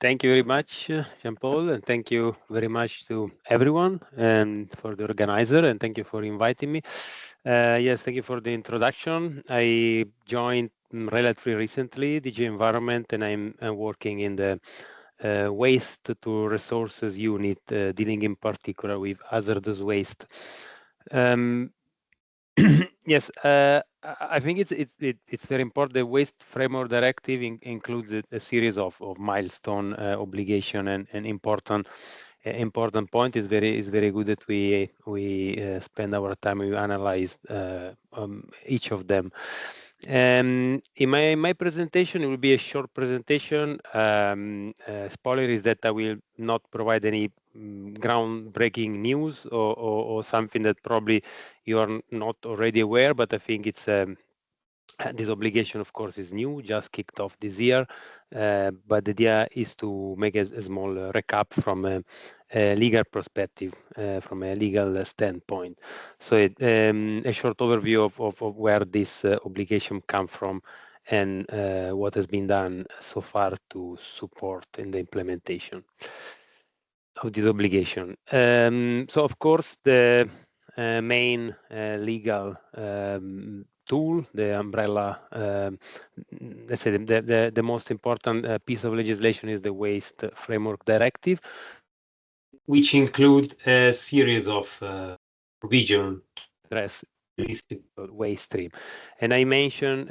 Thank you very much, Jean-Paul, and thank you very much to everyone and for the organizer, and thank you for inviting me. Yes, thank you for the introduction. I joined relatively recently DG Environment, and I'm working in the waste to resources unit, dealing in particular with hazardous waste. Yes, I think it's very important. The Waste Framework Directive includes a series of milestone obligation and important point. Is very good that we spend our time, we analyze each of them. In my presentation, it will be a short presentation. Spoiler is that I will not provide any groundbreaking news or something that probably you are not already aware, but I think it's this obligation, of course, is new, just kicked off this year. But the idea is to make a small recap from a legal perspective, from a legal standpoint. So a short overview of where this obligation come from and what has been done so far to support in the implementation of this obligation. So, of course, the main legal tool, the umbrella, let's say the most important piece of legislation is the Waste Framework Directive, which include a series of provisions to address municipal waste stream. And I mentioned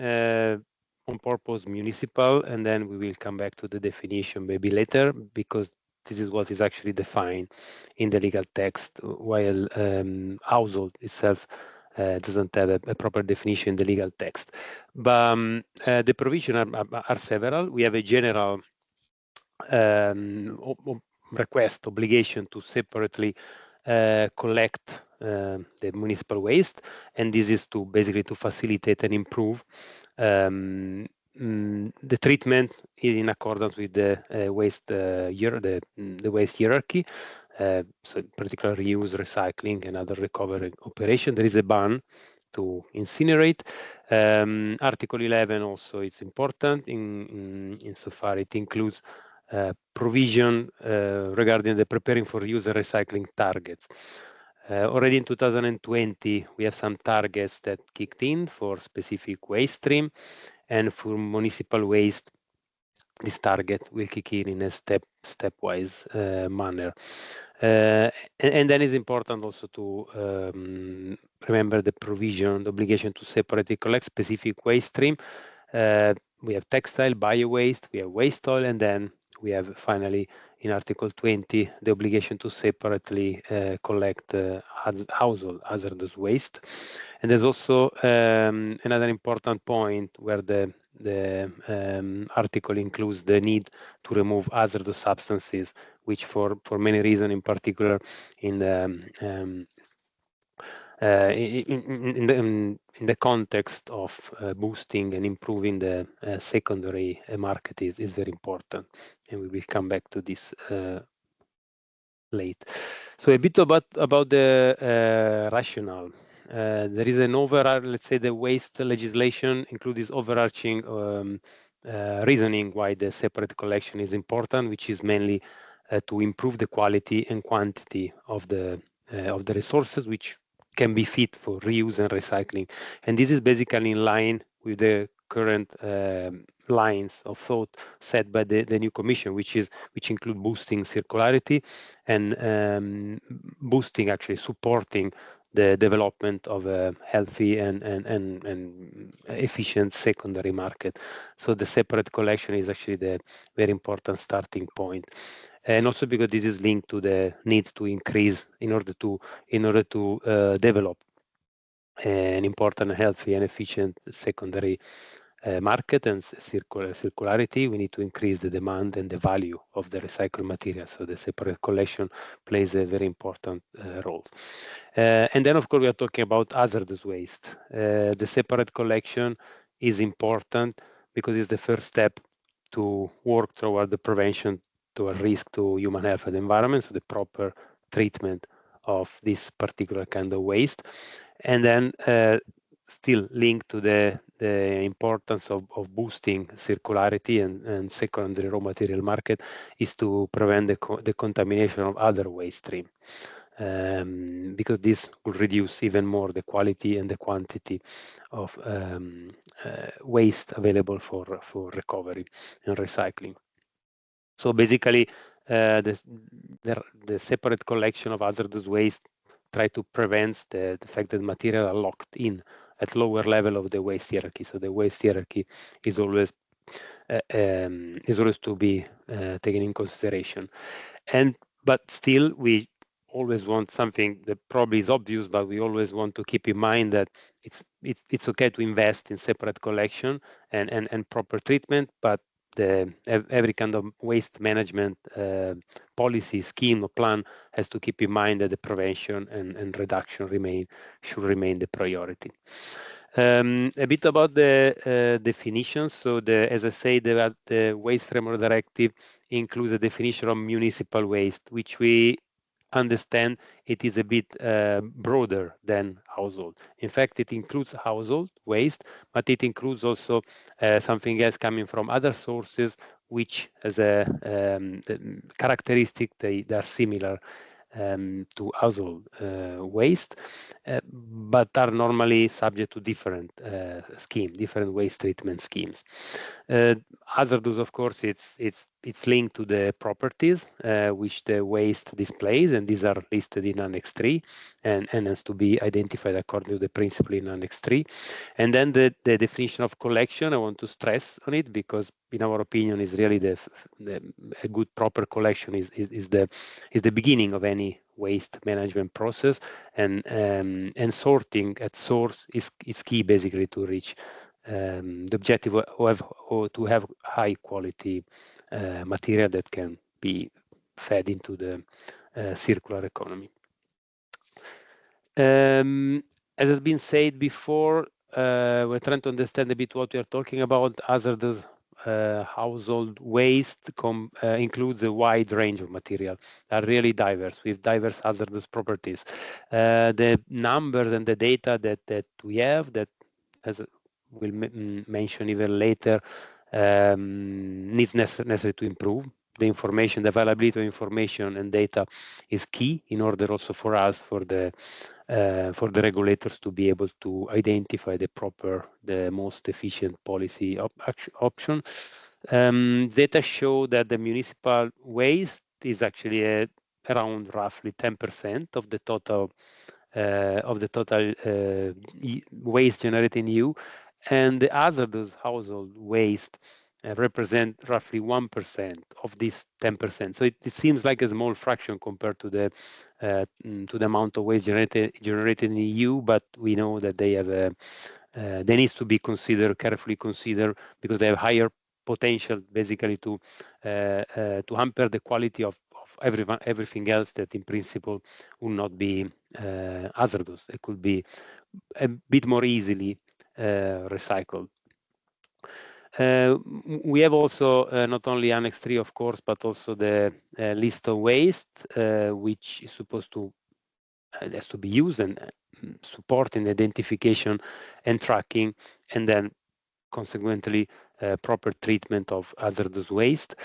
on purpose municipal, and then we will come back to the definition maybe later, because this is what is actually defined in the legal text, while household itself doesn't have a proper definition in the legal text. But the provisions are several. We have a general request, obligation to separately collect the municipal waste, and this is to basically to facilitate and improve the treatment in accordance with the waste the waste hierarchy. So in particular, reuse, recycling, and other recovery operation. There is a ban to incinerate. Article 11 also it's important insofar it includes provision regarding the preparing for reuse and recycling targets. Already in 2020, we have some targets that kicked in for specific waste stream, and for municipal waste, this target will kick in a stepwise manner. And then it's important also to remember the provision, the obligation to separately collect specific waste stream. We have textile, bio waste, we have waste oil, and then we have finally in Article 20 the obligation to separately collect household hazardous waste. And there's also another important point where the article includes the need to remove hazardous substances, which for many reasons, in particular in the context of boosting and improving the secondary market is very important, and we will come back to this late. So a bit about the rationale. There is an overall, let's say, the waste legislation includes this overarching reasoning why the separate collection is important, which is mainly to improve the quality and quantity of the resources, which can be fit for reuse and recycling. And this is basically in line with the current lines of thought set by the new commission, which include boosting circularity and boosting, actually supporting the development of a healthy and efficient secondary market. So the separate collection is actually the very important starting point. And also because this is linked to the need to increase in order to develop an important, healthy, and efficient secondary market and circularity. We need to increase the demand and the value of the recycled material. So the separate collection plays a very important role. And then, of course, we are talking about hazardous waste. The separate collection is important because it's the first step to work toward the prevention to a risk to human health and environment, so the proper treatment of this particular kind of waste. And then still linked to the importance of boosting circularity and secondary raw material market is to prevent the contamination of other waste stream. Because this will reduce even more the quality and the quantity of waste available for recovery and recycling. So basically, the separate collection of hazardous waste try to prevent the fact that material are locked in at lower level of the waste hierarchy. So the waste hierarchy is always to be taken in consideration. But still, we always want something that probably is obvious, but we always want to keep in mind that it's okay to invest in separate collection and proper treatment, but every kind of waste management policy, scheme, or plan has to keep in mind that the prevention and reduction should remain the priority. A bit about the definitions. So, as I say, the Waste Framework Directive includes a definition of municipal waste, which we understand it is a bit broader than household. In fact, it includes household waste, but it includes also something else coming from other sources, which has a characteristic they are similar to household waste, but are normally subject to different different waste treatment schemes. Hazardous, of course, it's linked to the properties which the waste displays, and these are listed in Annex 3 and has to be identified according to the principle in Annex 3. And then the definition of collection, I want to stress on it because in our opinion is really a good proper collection is the beginning of any waste management process, and sorting at source is key basically to reach the objective or to have high quality material that can be fed into the circular economy. As has been said before, we're trying to understand a bit what we are talking about. Hazardous household waste includes a wide range of material, are really diverse with diverse hazardous properties. The numbers and the data that we have, that as we'll mention even later, needs necessary to improve. The information, the availability of information and data is key in order also for us, for the regulators to be able to identify the most efficient policy option. Data show that the municipal waste is actually around roughly 10% of the total waste generated in EU, and the hazardous household waste represent roughly 1% of this 10%. So it seems like a small fraction compared to the amount of waste generated in the EU, but we know that they need to be carefully considered, because they have higher potential basically to hamper the quality of everything else that in principle will not be hazardous. It could be a bit more easily recycled. We have also not only Annex 3, of course, but also the list of waste, which is supposed to has to be used and supporting identification and tracking, and then consequently proper treatment of hazardous waste.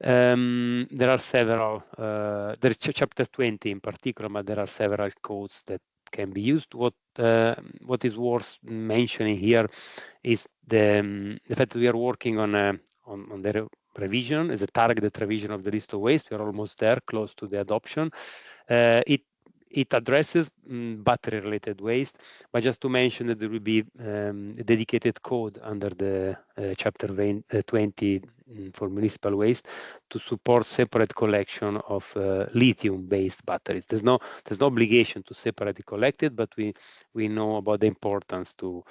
There are several, there is chapter 20 in particular, but there are several codes that can be used. What is worth mentioning here is the fact that we are working on the revision, as a targeted revision of the list of waste. We are almost there, close to the adoption. It addresses battery-related waste, but just to mention that there will be a dedicated code under the chapter 20 for municipal waste to support separate collection of lithium-based batteries. There's no obligation to separately collect it, but we know about the importance to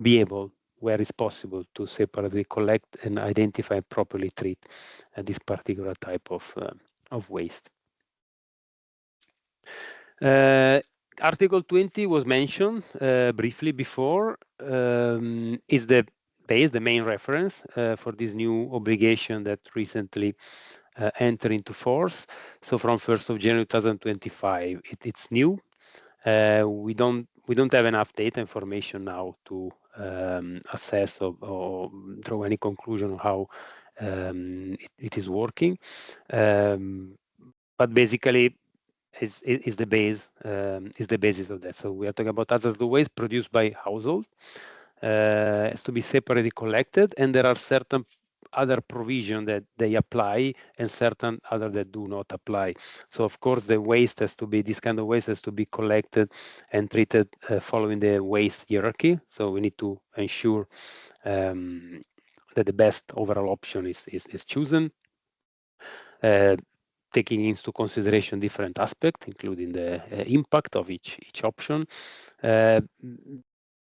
be able, where it's possible, to separately collect and identify and properly treat this particular type of waste. Article 20 was mentioned briefly before, is the main reference for this new obligation that recently entered into force. So from 1st of January 2025, it's new. We we don't have enough data information now to assess or draw any conclusion on how it is working. But basically, is the basis of that. So we are talking about hazardous waste produced by household, has to be separately collected, and there are certain other provision that they apply and certain other that do not apply. So of course the waste has to be, this kind of waste has to be collected and treated following the waste hierarchy. So we need to ensure that the best overall option is chosen, taking into consideration different aspects, including the impact of each option.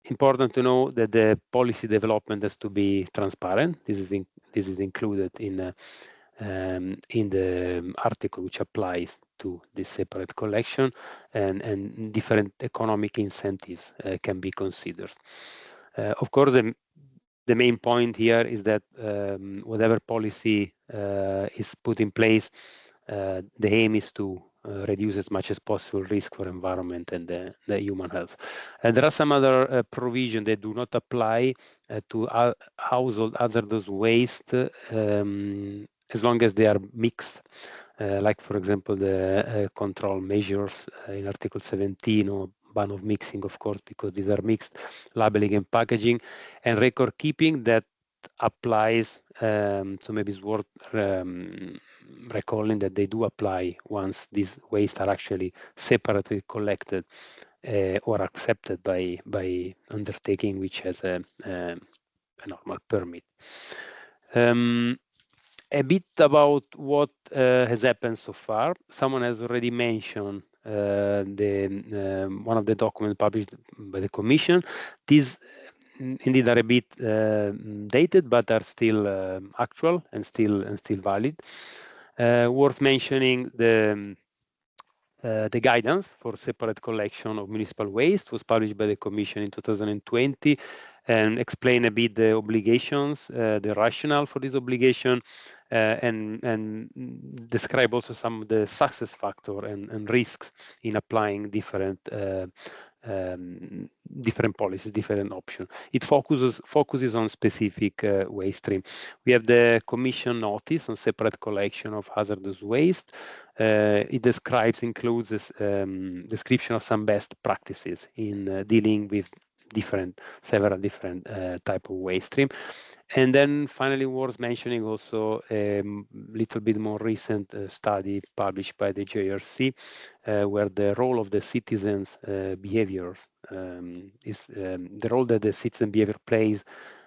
Important to know that the policy development has to be transparent. This is included in the article which applies to this separate collection, and different economic incentives can be considered. Of course, the main point here is that whatever policy is put in place, the aim is to reduce as much as possible risk for environment and the human health. And there are some other provisions that do not apply to household hazardous waste as long as they are mixed. Like, for example, the control measures in Article 17, or ban of mixing, of course, because these are mixed, labeling and packaging, and record keeping that applies. So maybe it's worth recalling that they do apply once these wastes are actually separately collected or accepted by undertaking which has a normal permit. A bit about what has happened so far. Someone has already mentioned one of the documents published by the Commission. These indeed are a bit dated, but are still actual and still valid. Worth mentioning the guidance for separate collection of municipal waste was published by the Commission in 2020, and explain a bit the obligations, the rationale for this obligation, and describe also some of the success factor and risks in applying different policies, different options. It focuses on specific waste stream. We have the Commission notice on separate collection of hazardous waste. It includes this description of some best practices in dealing with several different type of waste stream. And then finally, worth mentioning also a little bit more recent study published by the JRC, where the role of the citizens' behaviors is the role that the citizen behavior plays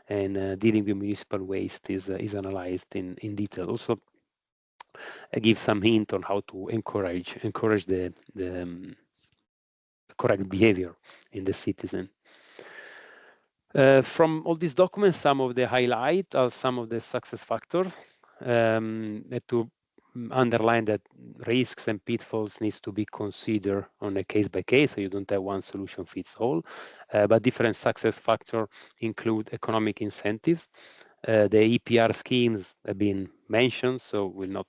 in dealing with municipal waste is analyzed in detail. Also, give some hint on how to encourage the correct behavior in the citizen. From all these documents, some of the highlight are some of the success factors to underline that risks and pitfalls needs to be considered on a case by case, so you don't have one solution fits all. But different success factors include economic incentives. The EPR schemes have been mentioned, so we'll not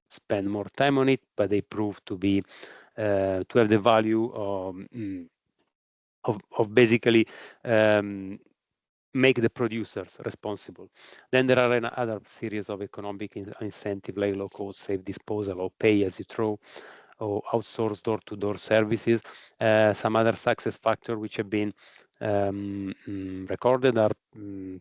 spend more time on it, but they prove to be to have the value of basically make the producers responsible. Then there are another series of economic incentive, like low-cost safe disposal, or pay-as-you-throw, or outsourced door-to-door services. Some other success factors which have been recorded are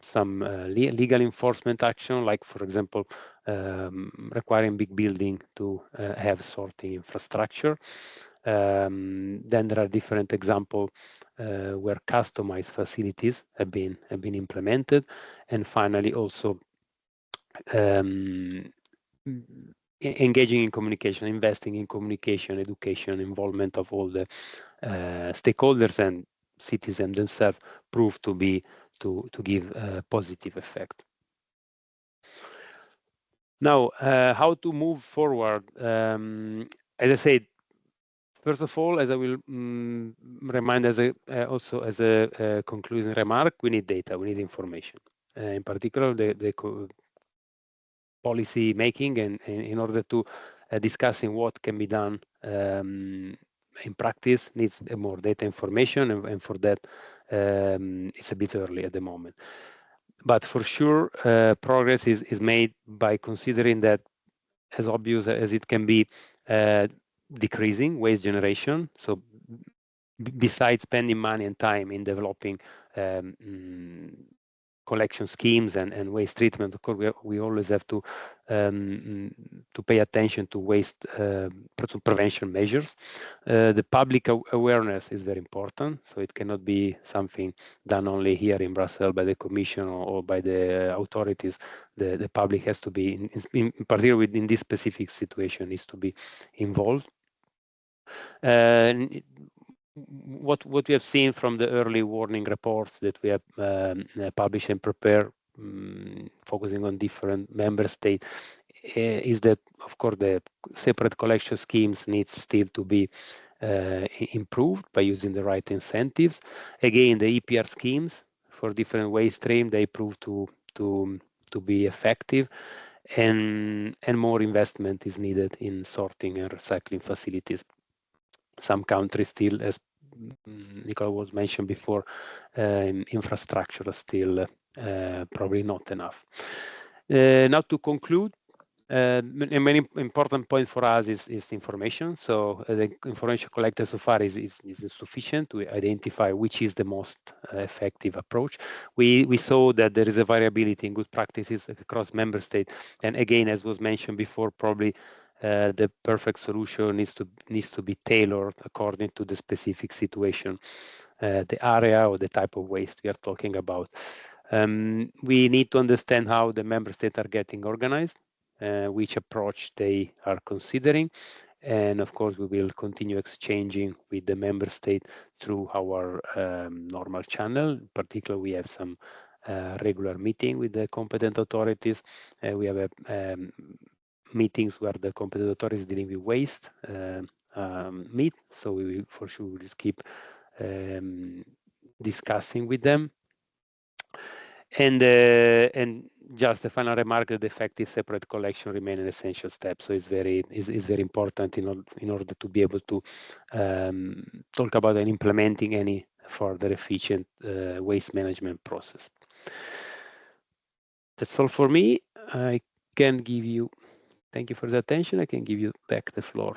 some legal enforcement action, like, for example, requiring big building to have sorting infrastructure. Then there are different examples where customized facilities have been implemented, and finally also engaging in communication, investing in communication, education, involvement of all the stakeholders and citizens themselves prove to give a positive effect. Now, how to move forward? As I said, first of all, as I will remind also as a concluding remark, we need data, we need information. In particular, the policy making, and in order to discussing what can be done in practice needs more data information, and for that it's a bit early at the moment. But for sure, progress is made by considering that, as obvious as it can be, decreasing waste generation. So besides spending money and time in developing collection schemes and waste treatment, of course, we always have to pay attention to waste prevention measures. The public awareness is very important, so it cannot be something done only here in Brussels by the Commission or by the authorities. The public has to be, in particular in this specific situation, needs to be involved. What we have seen from the early warning reports that we have published and prepared, focusing on different member states, is that, of course, the separate collection schemes need still to be improved by using the right incentives. Again, the EPR schemes for different waste stream, they prove to be effective, and more investment is needed in sorting and recycling facilities. Some countries still, as Nicola was mentioned before, infrastructure is still probably not enough. Now to conclude, a very important point for us is information. So the information collected so far is sufficient to identify which is the most effective approach. We saw that there is a variability in good practices across member states, and again, as was mentioned before, probably the perfect solution needs to be tailored according to the specific situation, the area or the type of waste we are talking about. We need to understand how the member states are getting organized, which approach they are considering, and of course we will continue exchanging with the member state through our normal channel. In particular, we have some regular meeting with the competent authorities. We have meetings where the competent authorities dealing with waste meet, so we will for sure just keep discussing with them. And just a final remark, that the effective separate collection remain an essential step. So it's very important in order to be able to talk about and implementing any further efficient waste management process. That's all for me. I can give you. Thank you for the attention. I can give you back the floor.